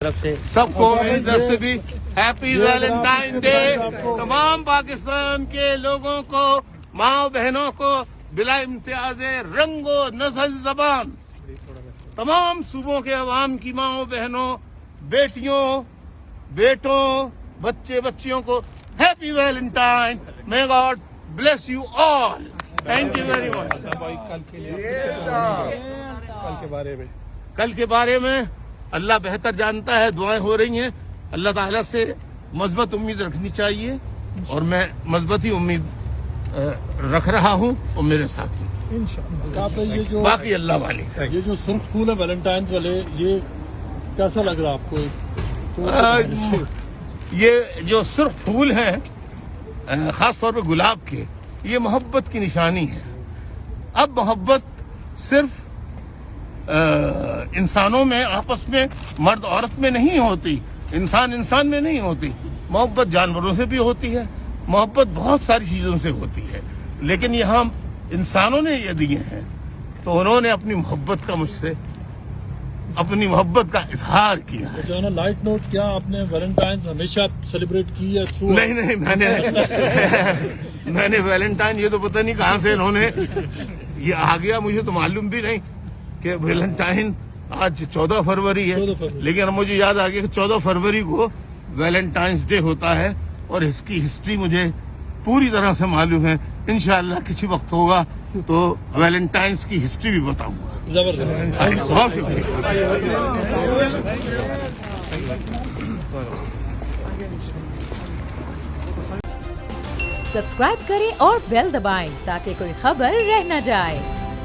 सबको मेरी तरफ से भी हैप्पी वैलेंटाइन डे। तमाम पाकिस्तान के लोगों को, माँ बहनों को बिला इम्तियाज रंगो नस्ल जबान तमाम सूबों के अवाम की माओ बहनों, बेटियों, बेटों, बच्चे बच्चियों को happy Valentine. May God bless you all. Thank you very much. कल के बारे में अल्लाह बेहतर जानता है। दुआएं हो रही हैं, अल्लाह ताला से मज़बूत उम्मीद रखनी चाहिए और मैं मज़बूत ही उम्मीद रख रहा हूं और मेरे साथी इंशाअल्लाह। ये जो बाकी अल्लाह वाले का। ये जो सुर्ख फूल है वैलेंटाइंस वाले, ये कैसा लग रहा है आपको? ये जो सुर्ख फूल हैं, खास तौर पर गुलाब के, ये मोहब्बत की निशानी है। अब मोहब्बत सिर्फ इंसानों में, आपस में, मर्द औरत में नहीं होती, इंसान इंसान में नहीं होती। मोहब्बत जानवरों से भी होती है, मोहब्बत बहुत सारी चीजों से होती है। लेकिन यहाँ इंसानों ने ये दिए हैं तो उन्होंने अपनी मोहब्बत का मुझसे अपनी मोहब्बत का इजहार किया है। अच्छा, लाइट नोट, क्या आपने वैलेंटाइंस हमेशा सेलिब्रेट की है? थ्रू नहीं मैंने वैलेंटाइन, ये तो पता नहीं कहाँ से इन्होंने ये आ गया, मुझे तो मालूम भी नहीं कि वैलेंटाइन आज 14 फरवरी है। लेकिन मुझे याद आ गया कि 14 फरवरी को वैलेंटाइंस डे होता है और इसकी हिस्ट्री मुझे पूरी तरह से मालूम है। इंशाअल्लाह किसी वक्त होगा तो वैलेंटाइंस की हिस्ट्री भी बताऊंगा। जबरदस्त। बहुत शुक्रिया। सब्सक्राइब करें और बेल दबाएं ताकि कोई खबर रह न जाए।